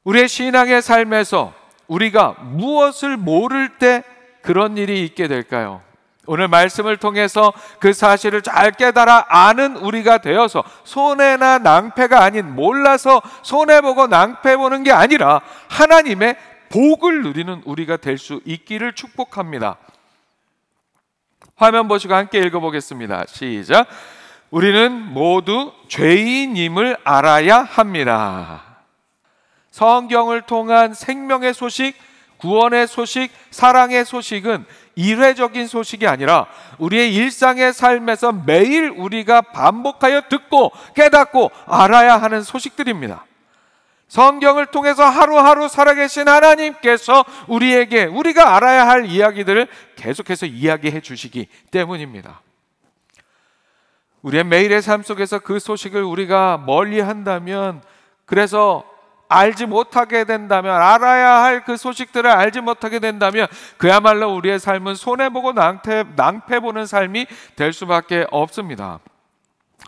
우리의 신앙의 삶에서 우리가 무엇을 모를 때 그런 일이 있게 될까요? 오늘 말씀을 통해서 그 사실을 잘 깨달아 아는 우리가 되어서 손해나 낭패가 아닌, 몰라서 손해보고 낭패보는 게 아니라 하나님의 복을 누리는 우리가 될 수 있기를 축복합니다. 화면 보시고 함께 읽어보겠습니다. 시작. 우리는 모두 죄인임을 알아야 합니다. 성경을 통한 생명의 소식, 구원의 소식, 사랑의 소식은 일회적인 소식이 아니라 우리의 일상의 삶에서 매일 우리가 반복하여 듣고 깨닫고 알아야 하는 소식들입니다. 성경을 통해서 하루하루 살아계신 하나님께서 우리에게 우리가 알아야 할 이야기들을 계속해서 이야기해 주시기 때문입니다. 우리의 매일의 삶 속에서 그 소식을 우리가 멀리 한다면, 그래서 알지 못하게 된다면, 알아야 할 그 소식들을 알지 못하게 된다면 그야말로 우리의 삶은 손해보고 낭패보는 삶이 될 수밖에 없습니다.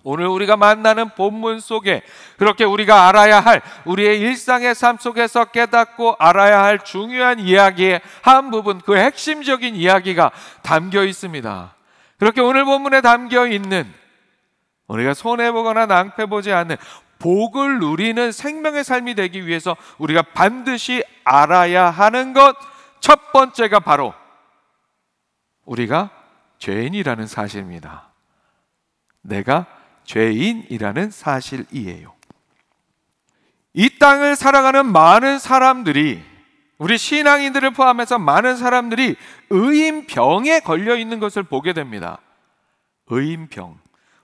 오늘 우리가 만나는 본문 속에 그렇게 우리가 알아야 할, 우리의 일상의 삶 속에서 깨닫고 알아야 할 중요한 이야기의 한 부분, 그 핵심적인 이야기가 담겨 있습니다. 그렇게 오늘 본문에 담겨 있는, 우리가 손해보거나 낭패보지 않는 복을 누리는 생명의 삶이 되기 위해서 우리가 반드시 알아야 하는 것, 첫 번째가 바로 우리가 죄인이라는 사실입니다. 내가 죄인이라는 사실이에요. 이 땅을 살아가는 많은 사람들이, 우리 신앙인들을 포함해서 많은 사람들이 의인병에 걸려 있는 것을 보게 됩니다. 의인병.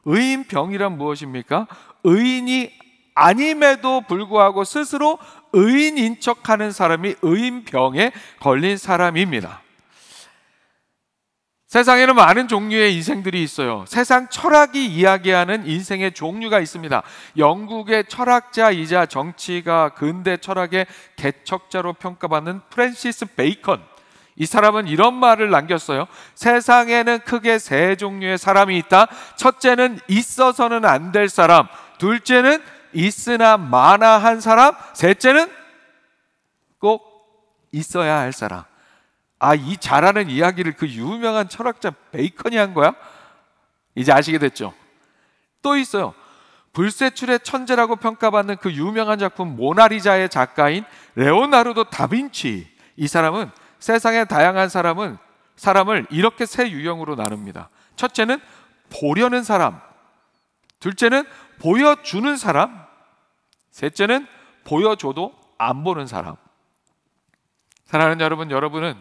의인병이란 무엇입니까? 의인이 아님에도 불구하고 스스로 의인인 척하는 사람이 의인병에 걸린 사람입니다. 세상에는 많은 종류의 인생들이 있어요. 세상 철학이 이야기하는 인생의 종류가 있습니다. 영국의 철학자이자 정치가 근대 철학의 개척자로 평가받는 프랜시스 베이컨, 이 사람은 이런 말을 남겼어요. 세상에는 크게 세 종류의 사람이 있다. 첫째는 있어서는 안 될 사람, 둘째는 있으나 마나한 사람, 셋째는 꼭 있어야 할 사람. 이 잘하는 이야기를 그 유명한 철학자 베이컨이 한 거야? 이제 아시게 됐죠? 또 있어요. 불세출의 천재라고 평가받는 그 유명한 작품 모나리자의 작가인 레오나르도 다빈치, 이 사람은 세상의 다양한 사람을 이렇게 세 유형으로 나눕니다. 첫째는 보려는 사람, 둘째는 보여주는 사람, 셋째는 보여줘도 안 보는 사람. 사랑하는 여러분, 여러분은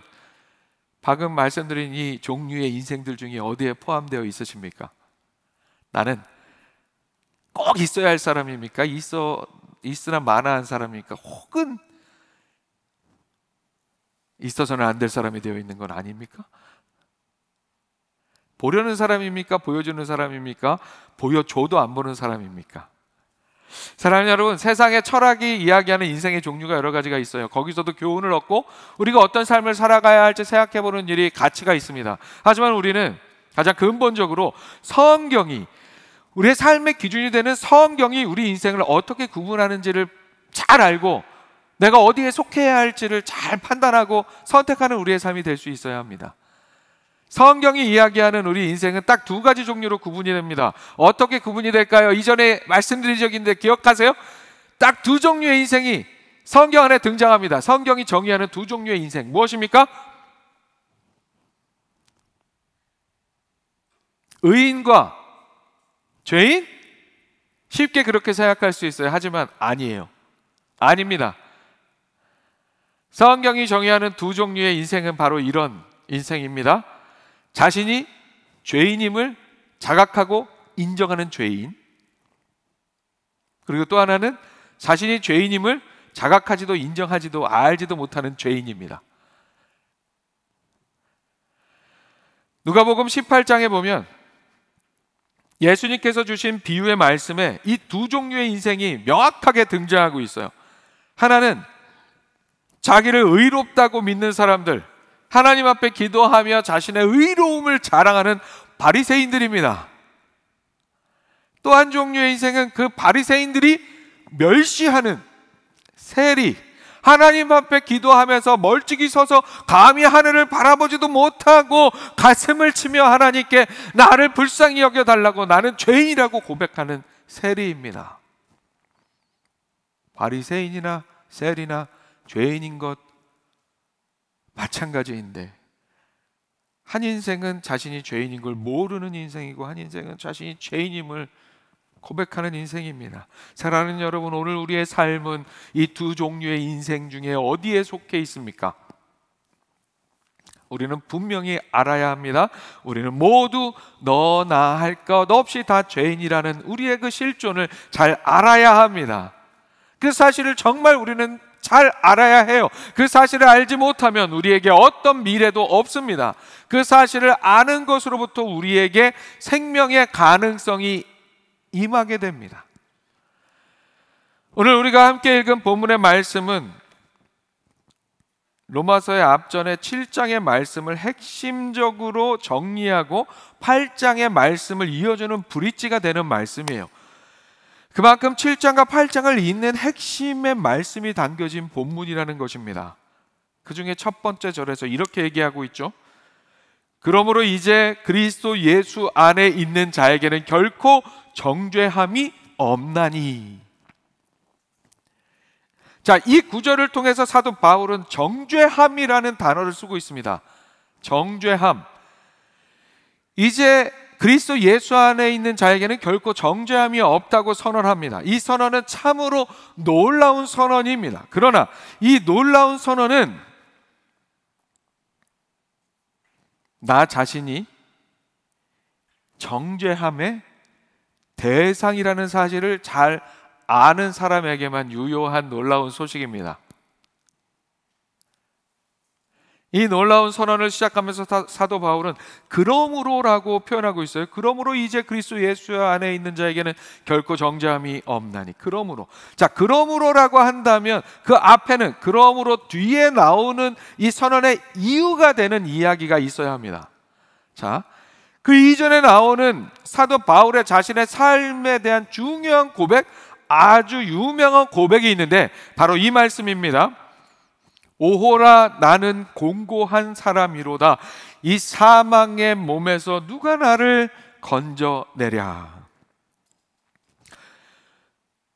방금 말씀드린 이 종류의 인생들 중에 어디에 포함되어 있으십니까? 나는 꼭 있어야 할 사람입니까? 있으나 마나한 사람입니까? 혹은 있어서는 안 될 사람이 되어 있는 건 아닙니까? 보려는 사람입니까? 보여주는 사람입니까? 보여줘도 안 보는 사람입니까? 사랑하는 여러분, 세상의 철학이 이야기하는 인생의 종류가 여러 가지가 있어요. 거기서도 교훈을 얻고 우리가 어떤 삶을 살아가야 할지 생각해보는 일이 가치가 있습니다. 하지만 우리는 가장 근본적으로 성경이, 우리의 삶의 기준이 되는 성경이 우리 인생을 어떻게 구분하는지를 잘 알고 내가 어디에 속해야 할지를 잘 판단하고 선택하는 우리의 삶이 될 수 있어야 합니다. 성경이 이야기하는 우리 인생은 딱 두 가지 종류로 구분이 됩니다. 어떻게 구분이 될까요? 이전에 말씀드린 적이 있는데 기억하세요? 딱 두 종류의 인생이 성경 안에 등장합니다. 성경이 정의하는 두 종류의 인생, 무엇입니까? 의인과 죄인? 쉽게 그렇게 생각할 수 있어요. 하지만 아니에요. 아닙니다. 성경이 정의하는 두 종류의 인생은 바로 이런 인생입니다. 자신이 죄인임을 자각하고 인정하는 죄인, 그리고 또 하나는 자신이 죄인임을 자각하지도 인정하지도 알지도 못하는 죄인입니다. 누가복음 18장에 보면 예수님께서 주신 비유의 말씀에 이 두 종류의 인생이 명확하게 등장하고 있어요. 하나는 자기를 의롭다고 믿는 사람들, 하나님 앞에 기도하며 자신의 의로움을 자랑하는 바리새인들입니다. 또 한 종류의 인생은 그 바리새인들이 멸시하는 세리, 하나님 앞에 기도하면서 멀찍이 서서 감히 하늘을 바라보지도 못하고 가슴을 치며 하나님께 나를 불쌍히 여겨달라고, 나는 죄인이라고 고백하는 세리입니다. 바리새인이나 세리나 죄인인 것 마찬가지인데, 한 인생은 자신이 죄인인 걸 모르는 인생이고, 한 인생은 자신이 죄인임을 고백하는 인생입니다. 사랑하는 여러분, 오늘 우리의 삶은 이 두 종류의 인생 중에 어디에 속해 있습니까? 우리는 분명히 알아야 합니다. 우리는 모두 너나 할 것 없이 다 죄인이라는 우리의 그 실존을 잘 알아야 합니다. 그 사실을 정말 우리는 잘 알아야 해요. 그 사실을 알지 못하면 우리에게 어떤 미래도 없습니다. 그 사실을 아는 것으로부터 우리에게 생명의 가능성이 임하게 됩니다. 오늘 우리가 함께 읽은 본문의 말씀은 로마서의 앞전에 7장의 말씀을 핵심적으로 정리하고 8장의 말씀을 이어주는 브릿지가 되는 말씀이에요. 그만큼 7장과 8장을 잇는 핵심의 말씀이 담겨진 본문이라는 것입니다. 그 중에 첫 번째 절에서 이렇게 얘기하고 있죠. 그러므로 이제 그리스도 예수 안에 있는 자에게는 결코 정죄함이 없나니. 자, 이 구절을 통해서 사도 바울은 정죄함이라는 단어를 쓰고 있습니다. 정죄함. 이제 그리스도 예수 안에 있는 자에게는 결코 정죄함이 없다고 선언합니다. 이 선언은 참으로 놀라운 선언입니다. 그러나 이 놀라운 선언은 나 자신이 정죄함의 대상이라는 사실을 잘 아는 사람에게만 유효한 놀라운 소식입니다. 이 놀라운 선언을 시작하면서 사도 바울은 그러므로라고 표현하고 있어요. 그러므로 이제 그리스도 예수 안에 있는 자에게는 결코 정죄함이 없나니. 그러므로. 자, 그러므로라고 한다면 그 앞에는, 그러므로 뒤에 나오는 이 선언의 이유가 되는 이야기가 있어야 합니다. 자, 그 이전에 나오는 사도 바울의 자신의 삶에 대한 중요한 고백, 아주 유명한 고백이 있는데 바로 이 말씀입니다. 오호라, 나는 공고한 사람이로다. 이 사망의 몸에서 누가 나를 건져내랴.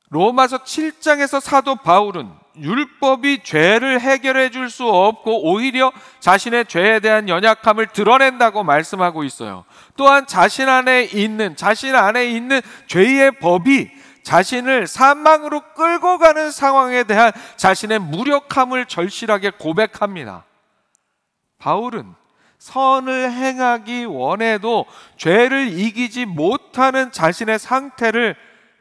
로마서 7장에서 사도 바울은 율법이 죄를 해결해 줄 수 없고 오히려 자신의 죄에 대한 연약함을 드러낸다고 말씀하고 있어요. 또한 자신 안에 있는 죄의 법이 자신을 사망으로 끌고 가는 상황에 대한 자신의 무력함을 절실하게 고백합니다. 바울은 선을 행하기 원해도 죄를 이기지 못하는 자신의 상태를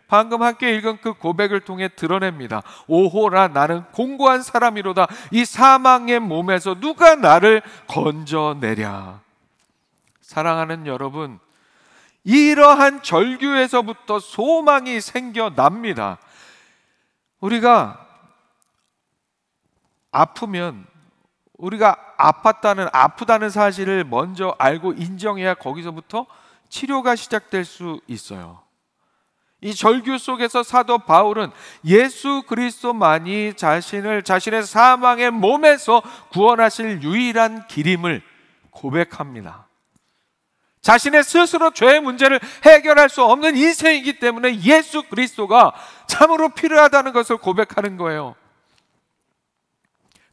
방금 함께 읽은 그 고백을 통해 드러냅니다. 오호라, 나는 공고한 사람이로다. 이 사망의 몸에서 누가 나를 건져내랴. 사랑하는 여러분, 이러한 절규에서부터 소망이 생겨납니다. 우리가 아프면 우리가 아프다는 사실을 먼저 알고 인정해야 거기서부터 치료가 시작될 수 있어요. 이 절규 속에서 사도 바울은 예수 그리스도만이 자신의 사망의 몸에서 구원하실 유일한 길임을 고백합니다. 자신의 스스로 죄의 문제를 해결할 수 없는 인생이기 때문에 예수 그리스도가 참으로 필요하다는 것을 고백하는 거예요.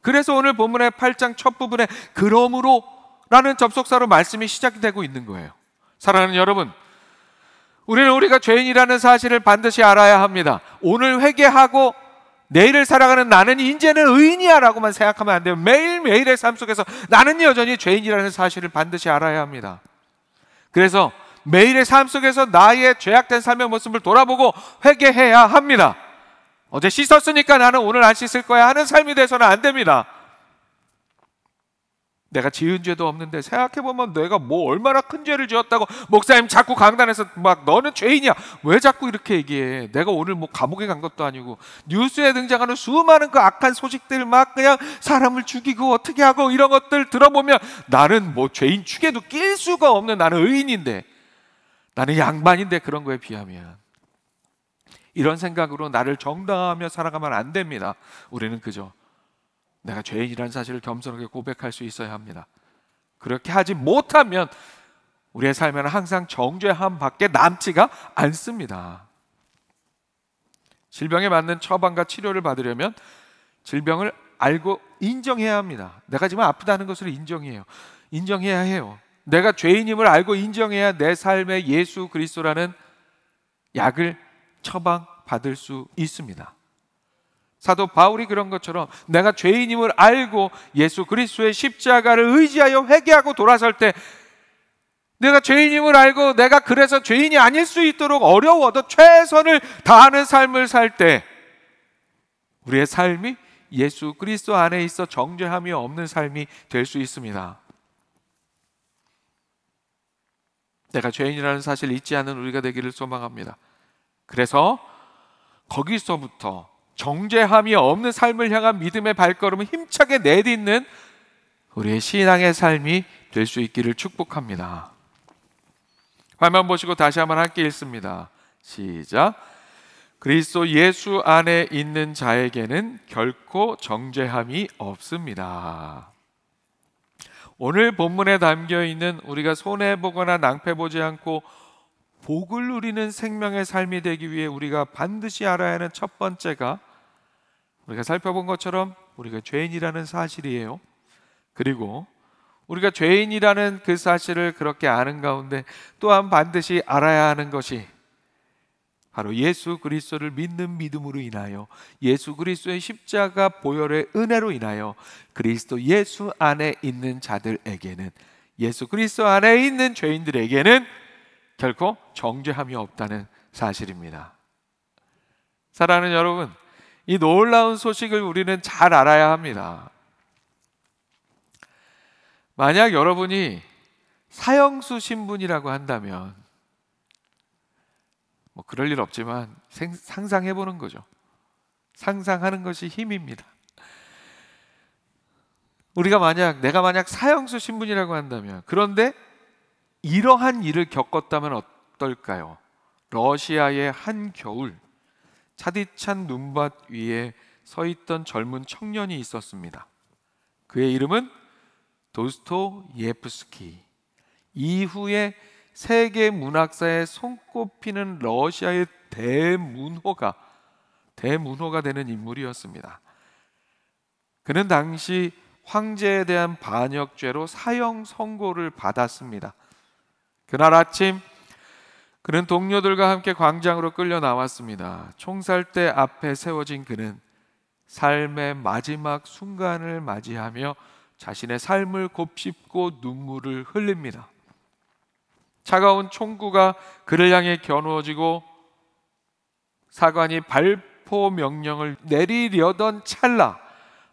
그래서 오늘 본문의 8장 첫 부분에 그러므로 라는 접속사로 말씀이 시작이 되고 있는 거예요. 사랑하는 여러분, 우리는 우리가 죄인이라는 사실을 반드시 알아야 합니다. 오늘 회개하고 내일을 살아가는 나는 이제는 의인이야 라고만 생각하면 안 돼요. 매일매일의 삶 속에서 나는 여전히 죄인이라는 사실을 반드시 알아야 합니다. 그래서 매일의 삶 속에서 나의 죄악된 삶의 모습을 돌아보고 회개해야 합니다. 어제 씻었으니까 나는 오늘 안 씻을 거야 하는 삶이 돼서는 안 됩니다. 내가 지은 죄도 없는데 생각해보면 내가 뭐 얼마나 큰 죄를 지었다고 목사님 자꾸 강단에서 막 너는 죄인이야 왜 자꾸 이렇게 얘기해. 내가 오늘 뭐 감옥에 간 것도 아니고 뉴스에 등장하는 수많은 그 악한 소식들 막 그냥 사람을 죽이고 어떻게 하고 이런 것들 들어보면 나는 뭐 죄인 축에도 낄 수가 없는 나는 의인인데 나는 양반인데 그런 거에 비하면 이런 생각으로 나를 정당화하며 살아가면 안 됩니다. 우리는 그저 내가 죄인이라는 사실을 겸손하게 고백할 수 있어야 합니다. 그렇게 하지 못하면 우리의 삶에는 항상 정죄함 밖에 남지가 않습니다. 질병에 맞는 처방과 치료를 받으려면 질병을 알고 인정해야 합니다. 내가 지금 아프다는 것을 인정해야 해요. 내가 죄인임을 알고 인정해야 내 삶에 예수 그리스도라는 약을 처방받을 수 있습니다. 사도 바울이 그런 것처럼 내가 죄인임을 알고 예수 그리스도의 십자가를 의지하여 회개하고 돌아설 때, 내가 죄인임을 알고 내가 그래서 죄인이 아닐 수 있도록 어려워도 최선을 다하는 삶을 살 때 우리의 삶이 예수 그리스도 안에 있어 정죄함이 없는 삶이 될 수 있습니다. 내가 죄인이라는 사실을 잊지 않는 우리가 되기를 소망합니다. 그래서 거기서부터 정죄함이 없는 삶을 향한 믿음의 발걸음을 힘차게 내딛는 우리의 신앙의 삶이 될 수 있기를 축복합니다. 화면 보시고 다시 한번 함께 읽습니다. 시작. 그리스도 예수 안에 있는 자에게는 결코 정죄함이 없습니다. 오늘 본문에 담겨 있는 우리가 손해보거나 낭패보지 않고 복을 누리는 생명의 삶이 되기 위해 우리가 반드시 알아야 하는 첫 번째가, 우리가 살펴본 것처럼 우리가 죄인이라는 사실이에요. 그리고 우리가 죄인이라는 그 사실을 그렇게 아는 가운데 또한 반드시 알아야 하는 것이 바로 예수 그리스도를 믿는 믿음으로 인하여, 예수 그리스도의 십자가 보혈의 은혜로 인하여 그리스도 예수 안에 있는 자들에게는, 예수 그리스도 안에 있는 죄인들에게는 결코 정죄함이 없다는 사실입니다. 사랑하는 여러분, 이 놀라운 소식을 우리는 잘 알아야 합니다. 만약 여러분이 사형수 신분이라고 한다면, 그럴 일 없지만 상상해 보는 거죠. 상상하는 것이 힘입니다. 내가 만약 사형수 신분이라고 한다면, 그런데 이러한 일을 겪었다면 어떨까요? 러시아의 한 겨울, 차디찬 눈밭 위에 서 있던 젊은 청년이 있었습니다. 그의 이름은 도스토예프스키. 이후에 세계 문학사에 손꼽히는 러시아의 대문호가 되는 인물이었습니다. 그는 당시 황제에 대한 반역죄로 사형 선고를 받았습니다. 그날 아침 그는 동료들과 함께 광장으로 끌려 나왔습니다. 총살대 앞에 세워진 그는 삶의 마지막 순간을 맞이하며 자신의 삶을 곱씹고 눈물을 흘립니다. 차가운 총구가 그를 향해 겨누어지고 사관이 발포 명령을 내리려던 찰나,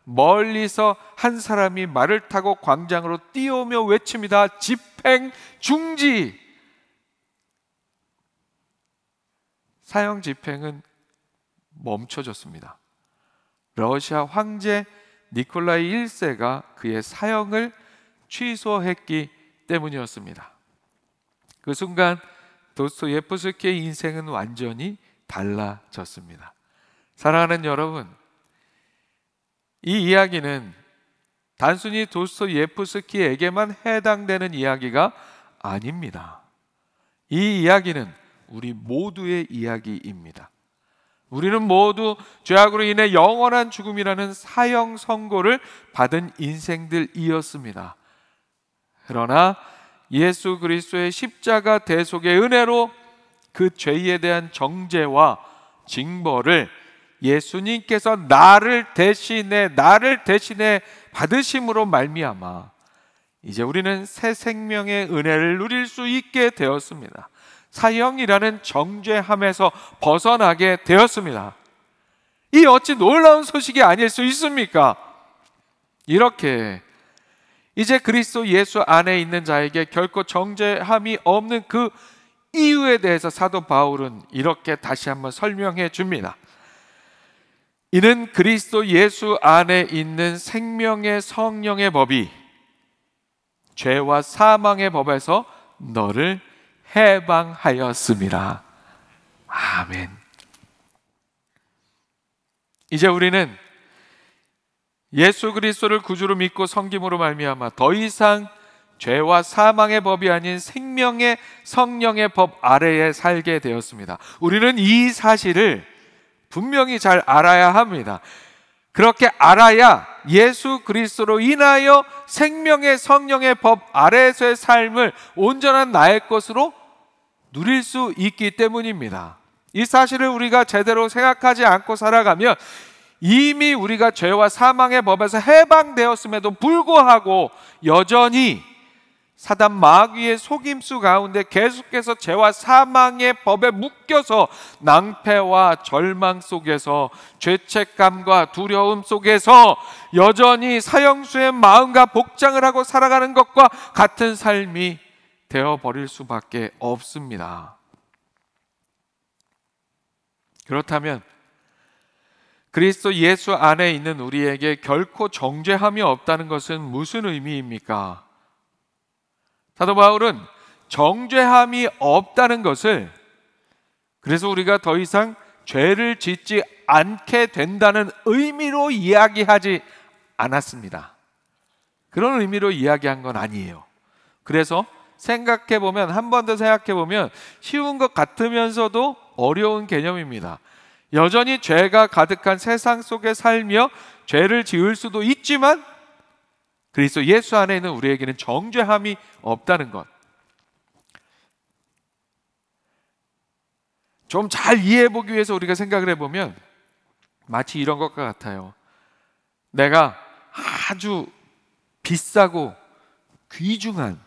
멀리서 한 사람이 말을 타고 광장으로 뛰어오며 외칩니다. 집행 중지! 사형 집행은 멈춰졌습니다. 러시아 황제 니콜라이 1세가 그의 사형을 취소했기 때문이었습니다. 그 순간 도스토예프스키의 인생은 완전히 달라졌습니다. 사랑하는 여러분, 이 이야기는 단순히 도스토예프스키에게만 해당되는 이야기가 아닙니다. 이 이야기는 우리 모두의 이야기입니다. 우리는 모두 죄악으로 인해 영원한 죽음이라는 사형 선고를 받은 인생들이었습니다. 그러나 예수 그리스도의 십자가 대속의 은혜로 그 죄에 대한 정죄와 징벌을 예수님께서 나를 대신해 받으심으로 말미암아 이제 우리는 새 생명의 은혜를 누릴 수 있게 되었습니다. 사형이라는 정죄함에서 벗어나게 되었습니다. 이 어찌 놀라운 소식이 아닐 수 있습니까? 이렇게 이제 그리스도 예수 안에 있는 자에게 결코 정죄함이 없는 그 이유에 대해서 사도 바울은 이렇게 다시 한번 설명해 줍니다. 이는 그리스도 예수 안에 있는 생명의 성령의 법이 죄와 사망의 법에서 너를 해방하였습니다. 아멘. 이제 우리는 예수 그리스도를 구주로 믿고 섬김으로 말미암아 더 이상 죄와 사망의 법이 아닌 생명의 성령의 법 아래에 살게 되었습니다. 우리는 이 사실을 분명히 잘 알아야 합니다. 그렇게 알아야 예수 그리스도로 인하여 생명의 성령의 법 아래에서의 삶을 온전한 나의 것으로 누릴 수 있기 때문입니다. 이 사실을 우리가 제대로 생각하지 않고 살아가면 이미 우리가 죄와 사망의 법에서 해방되었음에도 불구하고 여전히 사단 마귀의 속임수 가운데 계속해서 죄와 사망의 법에 묶여서 낭패와 절망 속에서 죄책감과 두려움 속에서 여전히 사형수의 마음과 복장을 하고 살아가는 것과 같은 삶이 되어버릴 수밖에 없습니다. 그렇다면 그리스도 예수 안에 있는 우리에게 결코 정죄함이 없다는 것은 무슨 의미입니까? 사도 바울은 정죄함이 없다는 것을 그래서 우리가 더 이상 죄를 짓지 않게 된다는 의미로 이야기하지 않았습니다. 그런 의미로 이야기한 건 아니에요. 그래서 생각해보면, 한 번 더 생각해보면 쉬운 것 같으면서도 어려운 개념입니다. 여전히 죄가 가득한 세상 속에 살며 죄를 지을 수도 있지만 그리스도 예수 안에 있는 우리에게는 정죄함이 없다는 것. 좀 잘 이해해보기 위해서 우리가 생각을 해보면 마치 이런 것과 같아요. 내가 아주 비싸고 귀중한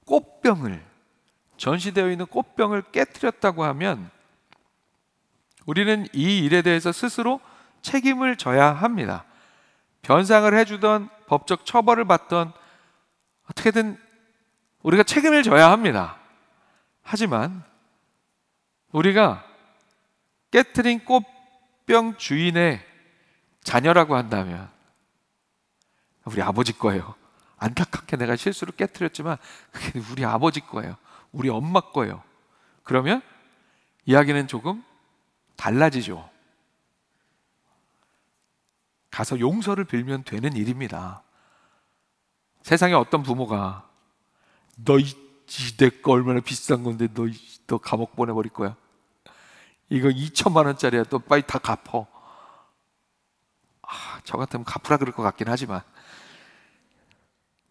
꽃병을, 전시되어 있는 꽃병을 깨트렸다고 하면 우리는 이 일에 대해서 스스로 책임을 져야 합니다. 변상을 해주던 법적 처벌을 받던 어떻게든 우리가 책임을 져야 합니다. 하지만 우리가 깨트린 꽃병 주인의 자녀라고 한다면 우리 아버지 거예요. 안타깝게 내가 실수로 깨트렸지만 그게 우리 아버지 거예요. 우리 엄마 거예요. 그러면 이야기는 조금 달라지죠. 가서 용서를 빌면 되는 일입니다. 세상에 어떤 부모가 너 내 거 얼마나 비싼 건데 너 감옥 보내버릴 거야. 이거 2천만 원짜리야. 너 빨리 다 갚어. 저 같으면 갚으라 그럴 것 같긴 하지만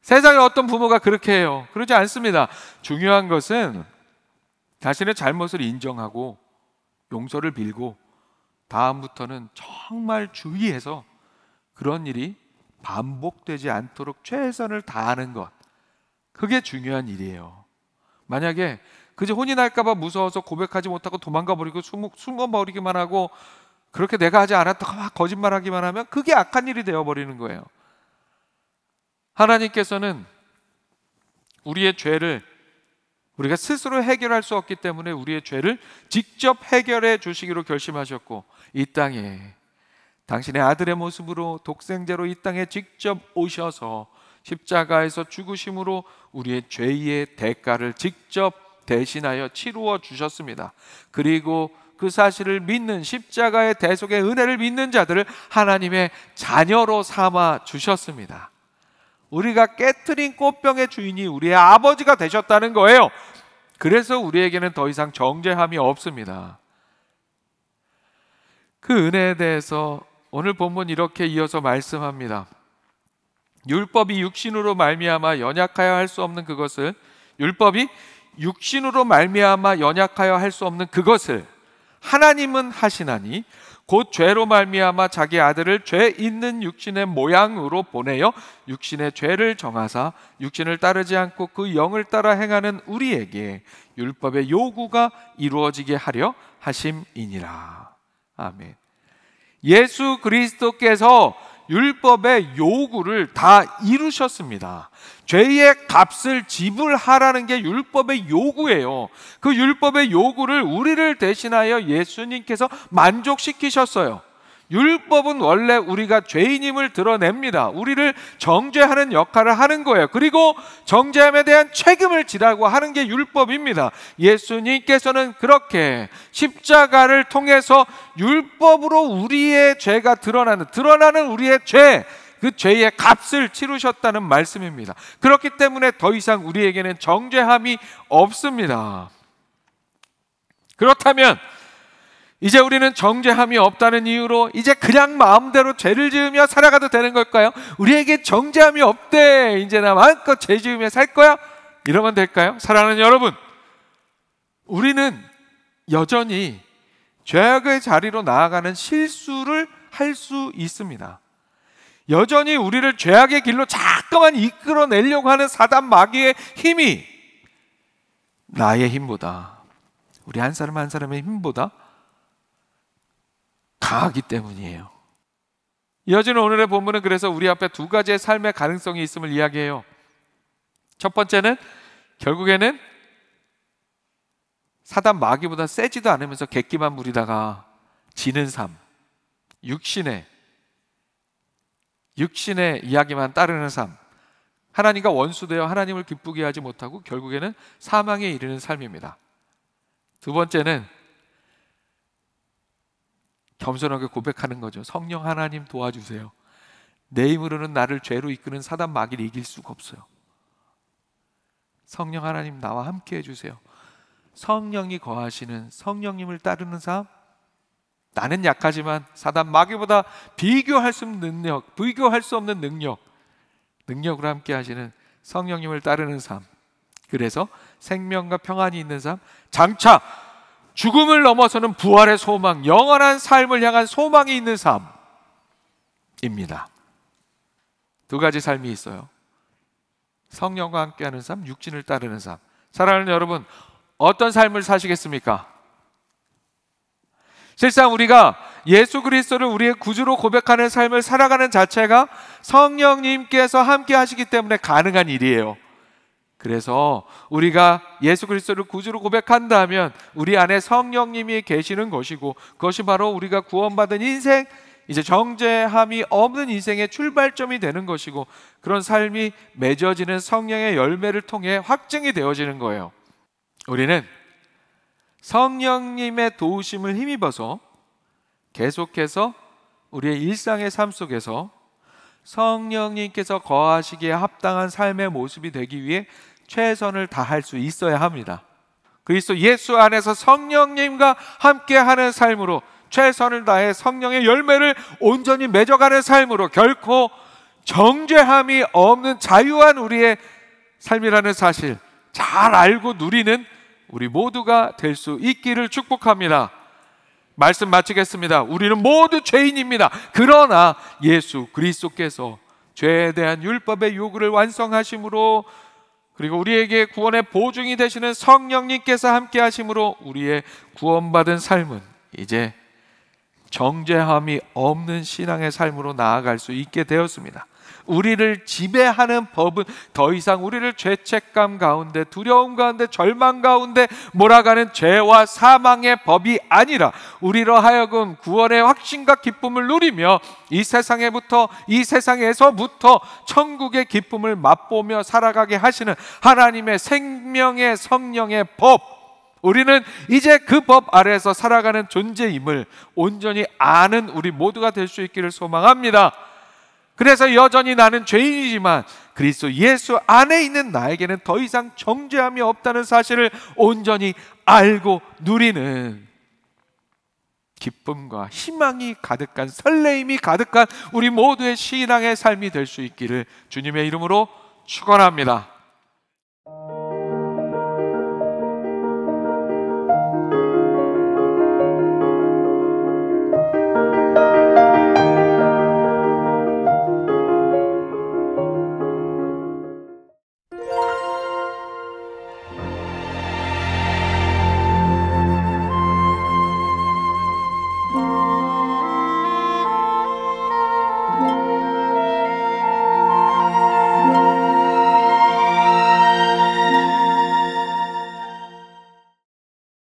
세상에 어떤 부모가 그렇게 해요? 그러지 않습니다. 중요한 것은 자신의 잘못을 인정하고 용서를 빌고 다음부터는 정말 주의해서 그런 일이 반복되지 않도록 최선을 다하는 것, 그게 중요한 일이에요. 만약에 그저 혼이 날까봐 무서워서 고백하지 못하고 도망가 버리고 숨어버리기만 하고 그렇게 내가 하지 않았다고 막 거짓말하기만 하면 그게 악한 일이 되어버리는 거예요. 하나님께서는 우리의 죄를 우리가 스스로 해결할 수 없기 때문에 우리의 죄를 직접 해결해 주시기로 결심하셨고 이 땅에 당신의 아들의 모습으로 독생자로 이 땅에 직접 오셔서 십자가에서 죽으심으로 우리의 죄의 대가를 직접 대신하여 치루어 주셨습니다. 그리고 그 사실을 믿는 십자가의 대속의 은혜를 믿는 자들을 하나님의 자녀로 삼아 주셨습니다. 우리가 깨트린 꽃병의 주인이 우리의 아버지가 되셨다는 거예요. 그래서 우리에게는 더 이상 정죄함이 없습니다. 그 은혜에 대해서 오늘 본문 이렇게 이어서 말씀합니다. 율법이 육신으로 말미암아 연약하여 할 수 없는 그것을, 율법이 육신으로 말미암아 연약하여 할 수 없는 그것을 하나님은 하시나니 곧 죄로 말미암아 자기 아들을 죄 있는 육신의 모양으로 보내어 육신의 죄를 정하사 육신을 따르지 않고 그 영을 따라 행하는 우리에게 율법의 요구가 이루어지게 하려 하심이니라. 아멘. 예수 그리스도께서 율법의 요구를 다 이루셨습니다. 죄의 값을 지불하라는 게 율법의 요구예요. 그 율법의 요구를 우리를 대신하여 예수님께서 만족시키셨어요. 율법은 원래 우리가 죄인임을 드러냅니다. 우리를 정죄하는 역할을 하는 거예요. 그리고 정죄함에 대한 책임을 지라고 하는 게 율법입니다. 예수님께서는 그렇게 십자가를 통해서 율법으로 우리의 죄가 드러나는 우리의 죄, 그 죄의 값을 치르셨다는 말씀입니다. 그렇기 때문에 더 이상 우리에게는 정죄함이 없습니다. 그렇다면 이제 우리는 정죄함이 없다는 이유로 이제 그냥 마음대로 죄를 지으며 살아가도 되는 걸까요? 우리에게 정죄함이 없대, 이제 나 마음껏 죄 지으며 살 거야? 이러면 될까요? 사랑하는 여러분, 우리는 여전히 죄악의 자리로 나아가는 실수를 할 수 있습니다. 여전히 우리를 죄악의 길로 자꾸만 이끌어내려고 하는 사단 마귀의 힘이 나의 힘보다, 우리 한 사람 한 사람의 힘보다 강하기 때문이에요. 이어지는 오늘의 본문은 그래서 우리 앞에 두 가지의 삶의 가능성이 있음을 이야기해요. 첫 번째는 결국에는 사단 마귀보다 세지도 않으면서 객기만 부리다가 지는 삶, 육신의 이야기만 따르는 삶, 하나님과 원수되어 하나님을 기쁘게 하지 못하고 결국에는 사망에 이르는 삶입니다. 두 번째는 겸손하게 고백하는 거죠. 성령 하나님 도와주세요. 내 힘으로는 나를 죄로 이끄는 사단 마귀를 이길 수가 없어요. 성령 하나님 나와 함께 해주세요. 성령이 거하시는 성령님을 따르는 삶, 나는 약하지만 사단 마귀보다 비교할 수 없는 능력으로 함께 하시는 성령님을 따르는 삶, 그래서 생명과 평안이 있는 삶, 장차 죽음을 넘어서는 부활의 소망, 영원한 삶을 향한 소망이 있는 삶입니다. 두 가지 삶이 있어요. 성령과 함께하는 삶, 육신을 따르는 삶. 사랑하는 여러분, 어떤 삶을 사시겠습니까? 실상 우리가 예수 그리스도를 우리의 구주로 고백하는 삶을 살아가는 자체가 성령님께서 함께 하시기 때문에 가능한 일이에요. 그래서 우리가 예수 그리스도를 구주로 고백한다면 우리 안에 성령님이 계시는 것이고, 그것이 바로 우리가 구원받은 인생, 이제 정죄함이 없는 인생의 출발점이 되는 것이고, 그런 삶이 맺어지는 성령의 열매를 통해 확증이 되어지는 거예요. 우리는 성령님의 도우심을 힘입어서 계속해서 우리의 일상의 삶 속에서 성령님께서 거하시기에 합당한 삶의 모습이 되기 위해 최선을 다할 수 있어야 합니다. 그리스도 예수 안에서 성령님과 함께하는 삶으로 최선을 다해 성령의 열매를 온전히 맺어가는 삶으로 결코 정죄함이 없는 자유한 우리의 삶이라는 사실 잘 알고 누리는 우리 모두가 될 수 있기를 축복합니다. 말씀 마치겠습니다. 우리는 모두 죄인입니다. 그러나 예수 그리스도께서 죄에 대한 율법의 요구를 완성하심으로, 그리고 우리에게 구원의 보증이 되시는 성령님께서 함께 하심으로 우리의 구원받은 삶은 이제 정죄함이 없는 신앙의 삶으로 나아갈 수 있게 되었습니다. 우리를 지배하는 법은 더 이상 우리를 죄책감 가운데, 두려움 가운데, 절망 가운데 몰아가는 죄와 사망의 법이 아니라 우리로 하여금 구원의 확신과 기쁨을 누리며 이 세상에서부터 천국의 기쁨을 맛보며 살아가게 하시는 하나님의 생명의 성령의 법, 우리는 이제 그 법 아래에서 살아가는 존재임을 온전히 아는 우리 모두가 될 수 있기를 소망합니다. 그래서 여전히 나는 죄인이지만 그리스도 예수 안에 있는 나에게는 더 이상 정죄함이 없다는 사실을 온전히 알고 누리는 기쁨과 희망이 가득한, 설레임이 가득한 우리 모두의 신앙의 삶이 될 수 있기를 주님의 이름으로 축원합니다.